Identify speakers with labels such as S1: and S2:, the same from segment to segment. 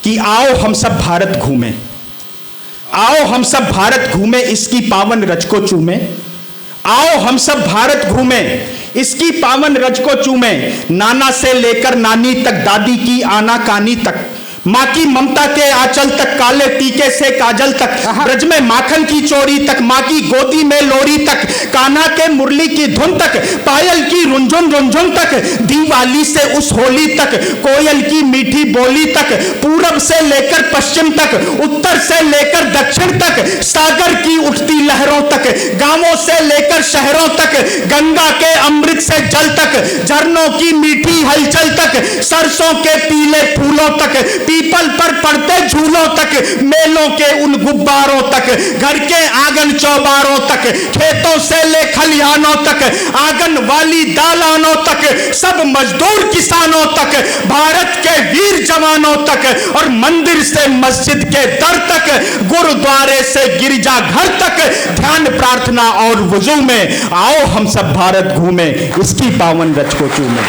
S1: कि आओ हम सब भारत घूमें, आओ हम सब भारत घूमें, इसकी पावन रज को चूमें। आओ हम सब भारत घूमें, इसकी पावन रज को चूमें। नाना से लेकर नानी तक, दादी की आनाकानी तक, माँ की ममता के आंचल तक, काले टीके से काजल तक, ब्रज में माखन की चोरी तक, माँ की गोदी में लोरी तक, कान्हा के मुरली की धुन तक, पायल की रुंझुन रुंझुन तक, दिवाली से उस होली तक, कोयल की मीठी बोली तक, पूरब से लेकर पश्चिम तक, उत्तर से लेकर दक्षिण तक, सागर की उठती लहरों तक, गांवों से लेकर शहरों तक, गंगा के अमृत से जल तक, झरनों की मीठी हलचल तक, सरसों के पीले फूलों तक, पीपल पर पड़ते झूलों तक, मेलों के उन गुब्बारों तक, घर के आंगन चौबारों तक, खेतों से ले खलिहानों तक, आंगन वाली दालानों तक, सब मजदूर किसानों तक, भारत के वीर जवानों तक, और मंदिर से मस्जिद के दर तक, गुरुद्वारे से गिरजा घर तक, ध्यान प्रार्थना और वुजू में आओ हम सब भारत घूमें, इसकी पावन रज को चूमें।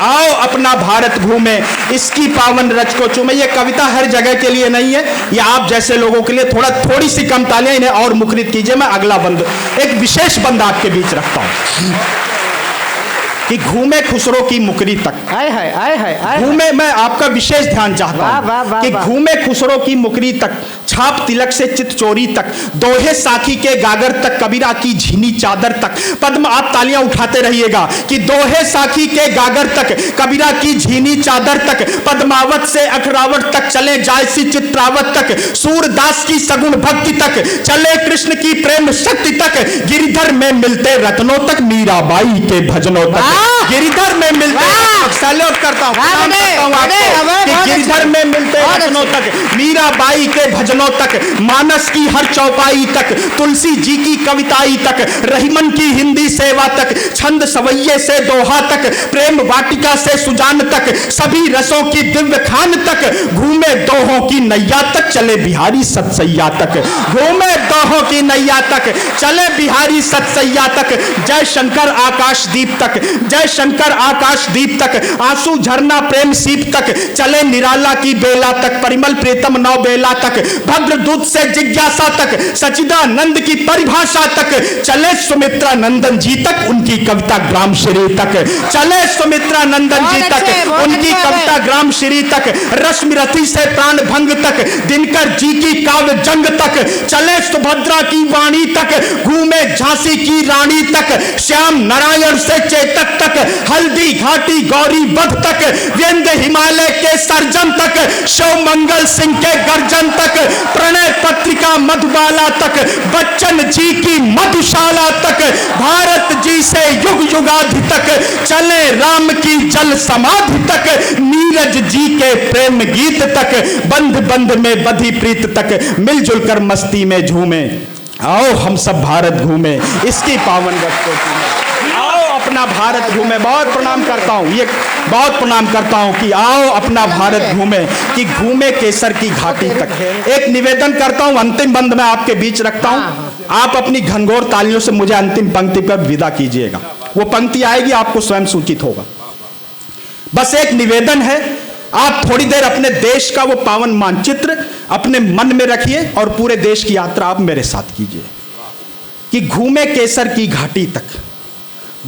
S1: आओ अपना भारत घूमें, इसकी पावन रज को चूमें। ये कविता हर जगह के लिए नहीं है, ये आप जैसे लोगों के लिए थोड़ी सी कम तालियां, इन्हें और मुखरित कीजिए। मैं अगला बंद, एक विशेष बंद आपके बीच रखता हूं कि घूमे खुसरो की मुकरी तक।
S2: आए हाय आए हाय,
S1: घूमे, मैं आपका विशेष ध्यान चाहता हूं कि घूमे खुसरो की मुकरी तक, छाप तिलक से चित चोरी तक, दोहे साखी के गागर तक, कबीरा की झीनी चादर तक। पद्म, आप तालियां उठाते रहिएगा कि दोहे साखी के गागर तक, कबीरा की झीनी चादर तक, पद्मावत से अखरावट तक, चले जायसी चित्रावत तक, सूरदास की सगुण भक्ति तक, चले कृष्ण की प्रेम शक्ति तक, गिरिधर में मिलते रत्नों तक, मीराबाई के भजनों तक, गिरिधर में मिलते, सैल्यूट करता हूं, प्रणाम करता हूं आपको कि गिरिधर में मिलते रत्नों तक, मीराबाई के भजनों तक, मानस की हर चौपाई तक, तुलसी जी की कविताई तक, रहीमन की हिंदी सेवा तक, छंद सवैये से दोहा तक, प्रेम वाटिका से सुजान तक, सभी रसों की दिव्य खान तक, घूमे दोहों की नैया तक, चले बिहारी सतसैया तक, घूमे दोहों की नैया तक, चले बिहारी सतसैया तक, जय शंकर आकाशदीप तक, जय शंकर आकाशदीप तक, आंसू झरना प्रेम सीप तक, चले निराला की बेला तक, परिमल प्रीतम नौ बेला तक, भद्र दूत से जिज्ञासा तक, सचिदानंद की परिभाषा तक, चले सुमित्रा नंदन जी तक, उनकी कविता ग्राम श्री तक, चले सुमित्रा नंदन जी तक, उनकी कविता ग्राम श्री तक, रश्मिरथी से प्राण भंग तक, दिनकर जी की काव्य जंग तक, चले सुभद्रा की वाणी तक, घूमे झांसी की रानी तक, श्याम नारायण से चेतक तक, हल्दी घाटी गौरी वध तक, व्यंग हिमालय के सर्जन तक, शिव मंगल सिंह के गर्जन तक, प्रणय पत्रिका मधुबाला तक, बच्चन जी की मधुशाला तक, भारत जी से युग युगाधि तक, चले राम की जल समाधि तक, नीरज जी के प्रेम गीत तक, बंध बंध में बधी प्रीत तक, मिलजुल कर मस्ती में झूमे। आओ हम सब भारत घूमे, इसकी पावन रज को चूमे। आओ अपना भारत घूमे। बहुत प्रणाम करता हूं, ये बहुत प्रणाम करता हूं कि आओ अपना भारत घूमे, कि घूमे केसर की घाटी तक। एक निवेदन करता हूं, अंतिम बंद में आपके बीच रखता हूं, आप अपनी घनघोर तालियों से मुझे अंतिम पंक्ति पर विदा कीजिएगा। वो पंक्ति आएगी, आपको स्वयं सूचित होगा। बस एक निवेदन है, आप थोड़ी देर अपने देश का वो पावन मानचित्र अपने मन में रखिए और पूरे देश की यात्रा आप मेरे साथ कीजिए कि घूमे केसर की घाटी तक,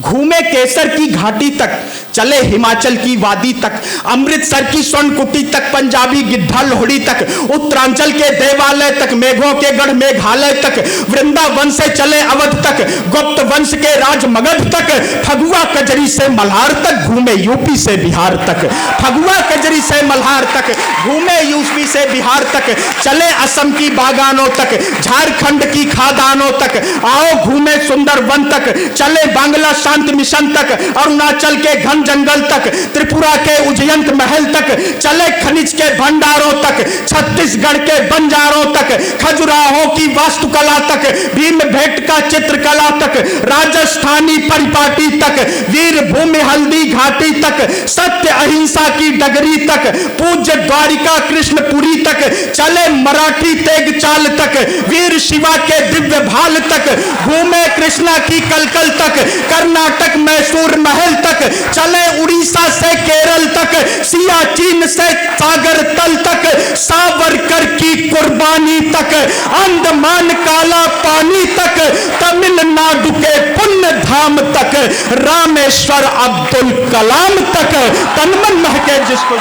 S1: घूमे केसर की घाटी तक, चले हिमाचल की वादी तक, अमृतसर की स्वर्ण कुटी तक, पंजाबी गिद्धा लोहड़ी तक, उत्तरांचल के देवालय तक, मेघों के गढ़ मेघालय तक, वृंदावन से चले अवध तक, गुप्त वंश के राज मगध तक, फगुआ कजरी से मल्हार तक, घूमे यूपी से बिहार तक, फगुआ कजरी से मल्हार तक, घूमे यूपी से बिहार तक, चले असम की बागानों तक, झारखंड की खादानों तक, आओ घूमे सुंदर वन तक, चले बांग्ला शांति मिशन तक, अरुणाचल के घन जंगल तक, त्रिपुरा के उज्जयंत महल तक, चले खनिज के भंडारों तक, छत्तीसगढ़ के बंजारों तक, खजुराहों की वास्तुकला तक, भीम भेंट का चित्रकला तक, राजस्थानी परिपाटी तक, वीर भूमि हल्दी घाटी तक, सत्य अहिंसा की डगरी तक, पूज्य द्वारिका कृष्णपुरी तक, चले मराठी तेग चाल तक, वीर शिवा के दिव्य भाल तक, घूमे कृष्णा की कलकल तक, कर्नाटक मैसूर महल तक, चले उड़ीसा से केरल तक, सियाचिन से सागर तल तक, सावरकर की कुर्बानी तक, अंडमान काला पानी तक, तमिलनाडु के पुण्य धाम तक, रामेश्वर अब्दुल कलाम तक, तन मन महके जिसको